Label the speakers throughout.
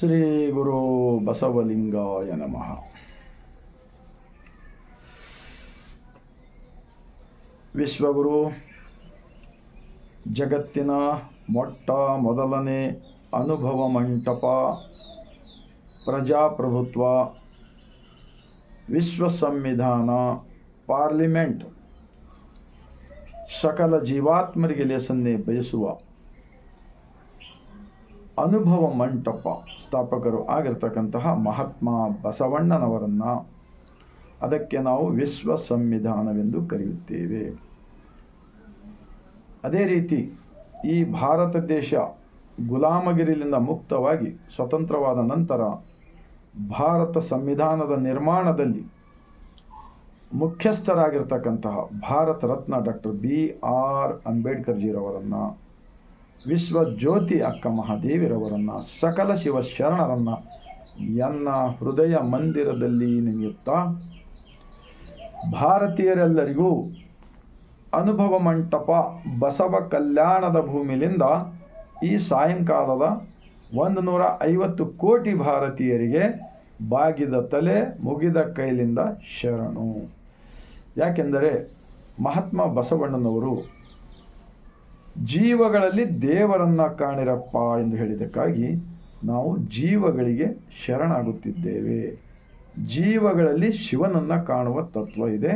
Speaker 1: ಶ್ರೀ ಗುರು ಬಸವಲಿಂಗಾಯ ನಮಃ. ವಿಶ್ವಗುರು ಜಗತ್ತಿನ ಮೊಟ್ಟ ಮೊದಲನೇ ಅನುಭವ ಮಂಟಪ, ಪ್ರಜಾಪ್ರಭುತ್ವ, ವಿಶ್ವ ಸಂವಿಧಾನ, ಪಾರ್ಲಿಮೆಂಟ್, ಸಕಲ ಜೀವಾತ್ಮರಿಗೆ ಲೇಸನ್ನೇ ಬಯಸುವ ಅನುಭವ ಮಂಟಪ ಸ್ಥಾಪಕರು ಆಗಿರ್ತಕ್ಕಂತಹ ಮಹಾತ್ಮ ಬಸವಣ್ಣನವರನ್ನು, ಅದಕ್ಕೆ ನಾವು ವಿಶ್ವ ಸಂವಿಧಾನವೆಂದು ಕರೆಯುತ್ತೇವೆ. ಅದೇ ರೀತಿ ಈ ಭಾರತ ದೇಶ ಗುಲಾಮಗಿರಿಯಿಂದ ಮುಕ್ತವಾಗಿ ಸ್ವತಂತ್ರವಾದ ನಂತರ ಭಾರತ ಸಂವಿಧಾನದ ನಿರ್ಮಾಣದಲ್ಲಿ ಮುಖ್ಯಸ್ಥರಾಗಿರ್ತಕ್ಕಂತಹ ಭಾರತ ರತ್ನ ಡಾಕ್ಟರ್ BR ಅಂಬೇಡ್ಕರ್ಜಿರವರನ್ನು, ವಿಶ್ವ ಜ್ಯೋತಿ ಅಕ್ಕ ಮಹಾದೇವಿರವರನ್ನು, ಸಕಲ ಶಿವಶರಣರನ್ನು ಎನ್ನ ಹೃದಯ ಮಂದಿರದಲ್ಲಿ ನೆನೆಯುತ್ತಾ ಭಾರತೀಯರೆಲ್ಲರಿಗೂ ಅನುಭವ ಮಂಟಪ ಬಸವ ಕಲ್ಯಾಣದ ಭೂಮಿಲಿಂದ ಈ ಸಾಯಂಕಾಲದ 150 ಕೋಟಿ ಭಾರತೀಯರಿಗೆ ಬಾಗಿದ ತಲೆ ಮುಗಿದ ಕೈಲಿಂದ ಶರಣು. ಯಾಕೆಂದರೆ ಮಹಾತ್ಮ ಬಸವಣ್ಣನವರು ಜೀವಗಳಲ್ಲಿ ದೇವರನ್ನು ಕಾಣಿರಪ್ಪ ಎಂದು ಹೇಳಿದ್ದಕ್ಕಾಗಿ ನಾವು ಜೀವಗಳಿಗೆ ಶರಣಾಗುತ್ತಿದ್ದೇವೆ. ಜೀವಗಳಲ್ಲಿ ಶಿವನನ್ನು ಕಾಣುವ ತತ್ವ ಇದೆ.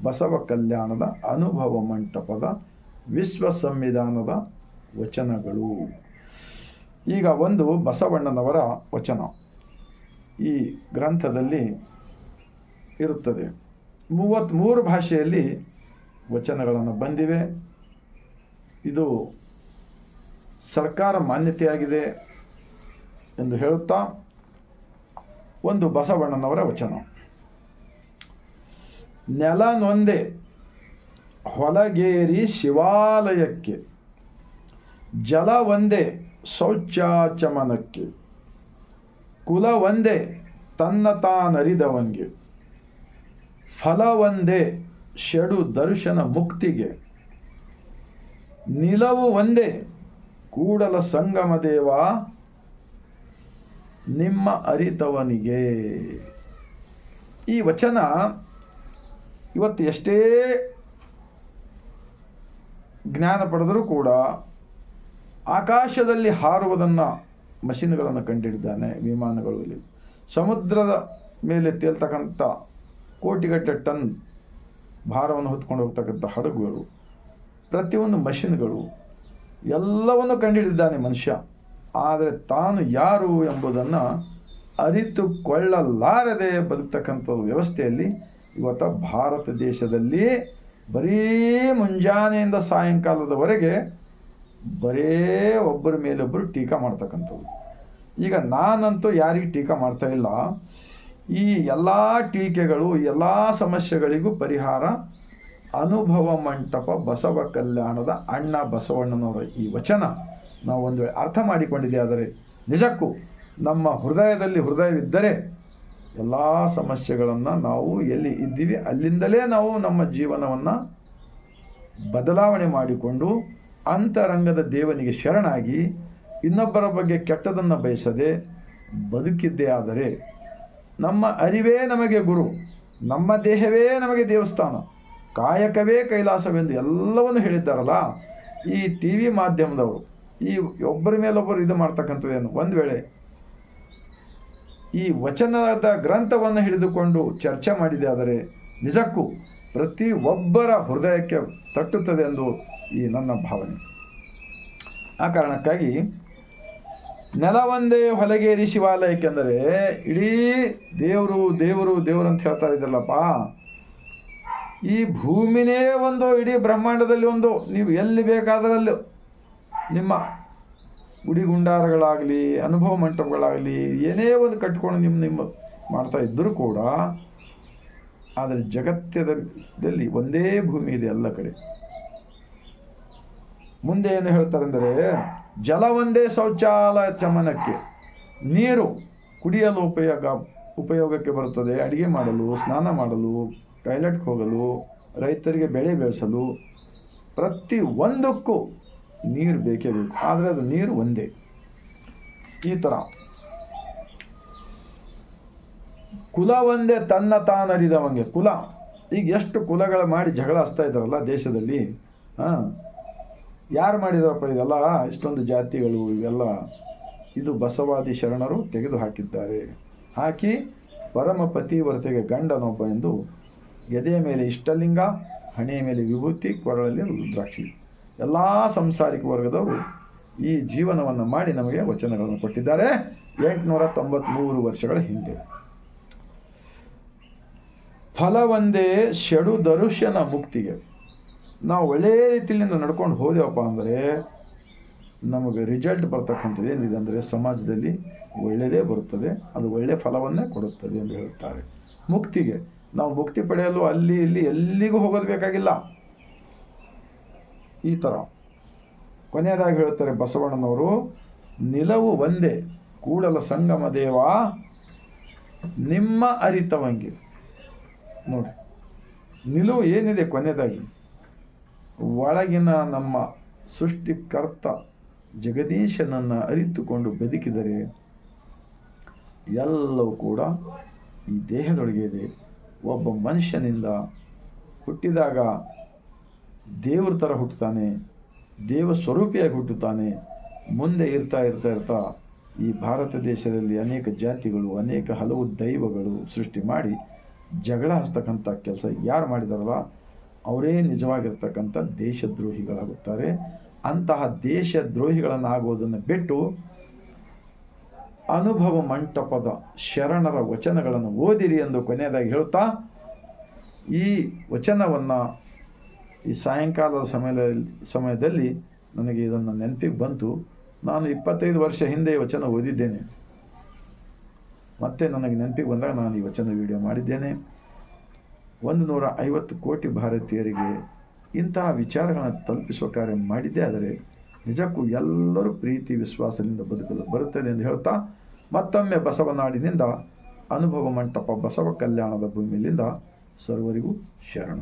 Speaker 1: ಬಸವ ಕಲ್ಯಾಣದ ಅನುಭವ ಮಂಟಪದ ವಿಶ್ವ ಸಂವಿಧಾನದ ವಚನಗಳು. ಈಗ ಒಂದು ಬಸವಣ್ಣನವರ ವಚನ ಈ ಗ್ರಂಥದಲ್ಲಿ ಇರುತ್ತದೆ. 33 ಭಾಷೆಯಲ್ಲಿ ವಚನಗಳನ್ನು ಬಂದಿವೆ. ಇದು ಸರ್ಕಾರ ಮಾನ್ಯತೆಯಾಗಿದೆ ಎಂದು ಹೇಳುತ್ತಾ ಒಂದು ಬಸವಣ್ಣನವರ ವಚನ. ನೆಲನೊಂದೇ ಹೊಲಗೇರಿ ಶಿವಾಲಯಕ್ಕೆ, ಜಲ ಒಂದೇ ಶೌಚಾಚಮನಕ್ಕೆ, ಕುಲ ಒಂದೇ ತನ್ನ ತಾನರಿದವನಿಗೆ, ಫಲ ಒಂದೇ ಷಡು ದರ್ಶನ ಮುಕ್ತಿಗೆ, ನಿಲವು ಒಂದೇ ಕೂಡಲ ಸಂಗಮ ದೇವ ನಿಮ್ಮ ಅರಿತವನಿಗೆ. ಈ ವಚನ ಇವತ್ತು ಎಷ್ಟೇ ಜ್ಞಾನ ಪಡೆದರೂ ಕೂಡ ಆಕಾಶದಲ್ಲಿ ಹಾರುವುದನ್ನು ಮಷಿನ್ಗಳನ್ನು ಕಂಡುಹಿಡಿದಾನೆ. ವಿಮಾನಗಳಲ್ಲಿ ಸಮುದ್ರದ ಮೇಲೆ ತೇಲ್ತಕ್ಕಂಥ ಕೋಟಿಗಟ್ಟಲೆ ಟನ್ ಭಾರವನ್ನು ಹೊತ್ಕೊಂಡು ಹೋಗ್ತಕ್ಕಂಥ ಹಡಗುಗಳು, ಪ್ರತಿಯೊಂದು ಮಷಿನ್ಗಳು ಎಲ್ಲವನ್ನು ಕಂಡುಹಿಡಿದಿದ್ದಾನೆ ಮನುಷ್ಯ. ಆದರೆ ತಾನು ಯಾರು ಎಂಬುದನ್ನು ಅರಿತುಕೊಳ್ಳಲಾರದೆ ಬದುಕ್ತಕ್ಕಂಥ ವ್ಯವಸ್ಥೆಯಲ್ಲಿ ಇವತ್ತು ಭಾರತ ದೇಶದಲ್ಲಿ ಬರೀ ಮುಂಜಾನೆಯಿಂದ ಸಾಯಂಕಾಲದವರೆಗೆ ಬರೇ ಒಬ್ಬರ ಮೇಲೊಬ್ಬರು ಟೀಕಾ ಮಾಡ್ತಕ್ಕಂಥದ್ದು. ಈಗ ನಾನಂತೂ ಯಾರಿಗೆ ಟೀಕಾ ಮಾಡ್ತಾ ಇಲ್ಲ. ಈ ಎಲ್ಲ ಟೀಕೆಗಳು, ಎಲ್ಲ ಸಮಸ್ಯೆಗಳಿಗೂ ಪರಿಹಾರ ಅನುಭವ ಮಂಟಪ ಬಸವ ಕಲ್ಯಾಣದ ಅಣ್ಣ ಬಸವಣ್ಣನವರ ಈ ವಚನ ನಾವು ಒಂದು ವೇಳೆ ಅರ್ಥ ಮಾಡಿಕೊಂಡಿದ್ದೆ ಆದರೆ ನಿಜಕ್ಕೂ ನಮ್ಮ ಹೃದಯದಲ್ಲಿ ಹೃದಯವಿದ್ದರೆ ಎಲ್ಲ ಸಮಸ್ಯೆಗಳನ್ನು ನಾವು ಎಲ್ಲಿ ಇದ್ದೀವಿ ಅಲ್ಲಿಂದಲೇ ನಾವು ನಮ್ಮ ಜೀವನವನ್ನು ಬದಲಾವಣೆ ಮಾಡಿಕೊಂಡು ಅಂತರಂಗದ ದೇವನಿಗೆ ಶರಣಾಗಿ ಇನ್ನೊಬ್ಬರ ಬಗ್ಗೆ ಕೆಟ್ಟದನ್ನು ಬಯಸದೆ ಬದುಕಿದ್ದೇ ಆದರೆ ನಮ್ಮ ಅರಿವೇ ನಮಗೆ ಗುರು, ನಮ್ಮ ದೇಹವೇ ನಮಗೆ ದೇವಸ್ಥಾನ, ಕಾಯಕವೇ ಕೈಲಾಸವೆಂದು ಎಲ್ಲವನ್ನು ಹೇಳಿದ್ದಾರಲ್ಲ ಈ TV ಮಾಧ್ಯಮದವರು. ಈ ಒಬ್ಬರ ಮೇಲೊಬ್ಬರು ಇದು ಮಾಡ್ತಕ್ಕಂಥದ್ದೇನು, ಒಂದು ವೇಳೆ ಈ ವಚನದ ಗ್ರಂಥವನ್ನು ಹಿಡಿದುಕೊಂಡು ಚರ್ಚೆ ಮಾಡಿದೆ ಆದರೆ ನಿಜಕ್ಕೂ ಪ್ರತಿ ಒಬ್ಬರ ಹೃದಯಕ್ಕೆ ತಟ್ಟುತ್ತದೆ ಎಂದು ಈ ನನ್ನ ಭಾವನೆ. ಆ ಕಾರಣಕ್ಕಾಗಿ ನೆಲವೊಂದೇ ಹೊಲಗೇರಿ ಶಿವಾಲಯಕ್ಕೆಂದರೆ ಇಡೀ ದೇವರು ದೇವರು ದೇವರು ಅಂತ ಹೇಳ್ತಾ ಇದ್ದಲ್ಲಪ್ಪ. ಈ ಭೂಮಿನೇ ಒಂದು ಇಡೀ ಬ್ರಹ್ಮಾಂಡದಲ್ಲಿ ಒಂದು, ನೀವು ಎಲ್ಲಿ ಬೇಕಾದರಲ್ಲೂ ನಿಮ್ಮ ಗುಡಿ ಗುಂಡಾರಗಳಾಗಲಿ ಅನುಭವ ಮಂಟಪಗಳಾಗಲಿ ಏನೇ ಒಂದು ಕಟ್ಕೊಂಡು ನಿಮ್ಮ ಮಾಡ್ತಾ ಇದ್ದರೂ ಕೂಡ, ಆದರೆ ಜಗತ್ತದಲ್ಲಿ ಒಂದೇ ಭೂಮಿ ಇದೆ ಎಲ್ಲ ಕಡೆ. ಮುಂದೆ ಏನು ಹೇಳ್ತಾರೆಂದರೆ ಜಲ ಒಂದೇ ಶೌಚಾಲಯ ಚಮನಕ್ಕೆ, ನೀರು ಕುಡಿಯಲು ಉಪಯೋಗಕ್ಕೆ ಬರುತ್ತದೆ, ಅಡುಗೆ ಮಾಡಲು, ಸ್ನಾನ ಮಾಡಲು, ಟಾಯ್ಲೆಟ್ಗೆ ಹೋಗಲು, ರೈತರಿಗೆ ಬೆಳೆ ಬೆಳೆಸಲು, ಪ್ರತಿ ಒಂದಕ್ಕೂ ನೀರು ಬೇಕೇ ಬೇಕು. ಆದರೆ ಅದು ನೀರು ಒಂದೇ. ಈ ಥರ ಕುಲ ಒಂದೇ ತನ್ನ ತಾನರಿದವಂಗೆ. ಕುಲ ಈಗ ಎಷ್ಟು ಕುಲಗಳು ಮಾಡಿ ಜಗಳ ಹಚ್ತಾ ಇದ್ದಾರಲ್ಲ ದೇಶದಲ್ಲಿ. ಹಾಂ, ಯಾರು ಮಾಡಿದಾರಪ್ಪ ಇದೆಲ್ಲ? ಇಷ್ಟೊಂದು ಜಾತಿಗಳು ಇವೆಲ್ಲ ಇದು ಬಸವಾದಿ ಶರಣರು ತೆಗೆದು ಹಾಕಿದ್ದಾರೆ. ಹಾಕಿ ಪರಮ ಪತಿವ್ರತೆಗೆ ಗಂಡನೊಬ್ಬ ಎಂದು ಎದೆಯ ಮೇಲೆ ಇಷ್ಟಲಿಂಗ, ಹಣೆಯ ಮೇಲೆ ವಿಭೂತಿ, ಕೊರಳಲ್ಲಿ ರುದ್ರಾಕ್ಷಿ. ಎಲ್ಲ ಸಂಸಾರಿಕ ವರ್ಗದವರು ಈ ಜೀವನವನ್ನು ಮಾಡಿ ನಮಗೆ ವಚನಗಳನ್ನು ಕೊಟ್ಟಿದ್ದಾರೆ 893 ವರ್ಷಗಳ ಹಿಂದೆ. ಫಲವೊಂದೇ ಷಡು ದರುಶನ ಮುಕ್ತಿಗೆ. ನಾವು ಒಳ್ಳೆಯ ರೀತಿಯಿಂದ ನಡ್ಕೊಂಡು ಹೋದೆವಪ್ಪ ಅಂದರೆ ನಮಗೆ ರಿಸಲ್ಟ್ ಬರ್ತಕ್ಕಂಥದ್ದು ಏನಿದೆ ಅಂದರೆ ಸಮಾಜದಲ್ಲಿ ಒಳ್ಳೆಯದೇ ಬರುತ್ತದೆ, ಅದು ಒಳ್ಳೆಯ ಫಲವನ್ನೇ ಕೊಡುತ್ತದೆ ಎಂದು ಹೇಳುತ್ತಾರೆ. ಮುಕ್ತಿಗೆ ನಾವು ಮುಕ್ತಿ ಪಡೆಯಲು ಅಲ್ಲಿ ಇಲ್ಲಿ ಎಲ್ಲಿಗೂ ಹೋಗೋದು ಬೇಕಾಗಿಲ್ಲ. ಈ ಥರ ಕೊನೆಯದಾಗಿ ಹೇಳ್ತಾರೆ ಬಸವಣ್ಣನವರು, ನಿಲವು ಒಂದೇ ಕೂಡಲ ಸಂಗಮ ದೇವ ನಿಮ್ಮ ಅರಿತವಂಗೆ. ನೋಡಿ, ನಿಲುವು ಏನಿದೆ ಕೊನೆಯದಾಗಿ, ಒಳಗಿನ ನಮ್ಮ ಸೃಷ್ಟಿಕರ್ತ ಜಗದೀಶನನ್ನು ಅರಿತುಕೊಂಡು ಬದುಕಿದರೆ ಎಲ್ಲವೂ ಕೂಡ ಈ ದೇಹದೊಳಗೆ ಇದೆ. ಒಬ್ಬ ಮನುಷ್ಯನಿಂದ ಹುಟ್ಟಿದಾಗ ದೇವ್ರ ಥರ ಹುಟ್ಟುತ್ತಾನೆ, ದೇವ ಸ್ವರೂಪಿಯಾಗಿ ಹುಟ್ಟುತ್ತಾನೆ. ಮುಂದೆ ಇರ್ತಾ ಈ ಭಾರತ ದೇಶದಲ್ಲಿ ಅನೇಕ ಜಾತಿಗಳು, ಅನೇಕ ಹಲವು ದೈವಗಳು ಸೃಷ್ಟಿ ಮಾಡಿ ಜಗಳ ಹಚ್ತಕ್ಕಂಥ ಕೆಲಸ ಯಾರು ಮಾಡಿದಾರಲ್ಲ ಅವರೇ ನಿಜವಾಗಿರ್ತಕ್ಕಂಥ ದೇಶದ್ರೋಹಿಗಳಾಗುತ್ತಾರೆ. ಅಂತಹ ದೇಶದ್ರೋಹಿಗಳನ್ನಾಗುವುದನ್ನು ಬಿಟ್ಟು ಅನುಭವ ಮಂಟಪದ ಶರಣರ ವಚನಗಳನ್ನು ಓದಿರಿ ಎಂದು ಕೊನೆಯದಾಗಿ ಹೇಳ್ತಾ, ಈ ವಚನವನ್ನು ಈ ಸಾಯಂಕಾಲದ ಸಮಯದಲ್ಲಿ ನನಗೆ ಇದನ್ನು ನೆನಪಿಗೆ ಬಂತು. ನಾನು 25 ವರ್ಷ ಹಿಂದೆ ಈ ವಚನ ಓದಿದ್ದೇನೆ. ಮತ್ತೆ ನನಗೆ ನೆನಪಿಗೆ ಬಂದಾಗ ನಾನು ಈ ವಚನ ವಿಡಿಯೋ ಮಾಡಿದ್ದೇನೆ. 150 ಕೋಟಿ ಭಾರತೀಯರಿಗೆ ಇಂತಹ ವಿಚಾರಗಳನ್ನು ತಲುಪಿಸುವ ಕಾರ್ಯ ಮಾಡಿದ್ದೇ ಆದರೆ ನಿಜಕ್ಕೂ ಎಲ್ಲರೂ ಪ್ರೀತಿ ವಿಶ್ವಾಸದಿಂದ ಬದುಕಲು ಬರುತ್ತದೆ ಎಂದು ಹೇಳ್ತಾ, ಮತ್ತೊಮ್ಮೆ ಬಸವನಾಡಿನಿಂದ ಅನುಭವ ಮಂಟಪ ಬಸವ ಕಲ್ಯಾಣದ ಭೂಮಿಯಿಂದ ಸರ್ವರಿಗೂ ಶರಣ.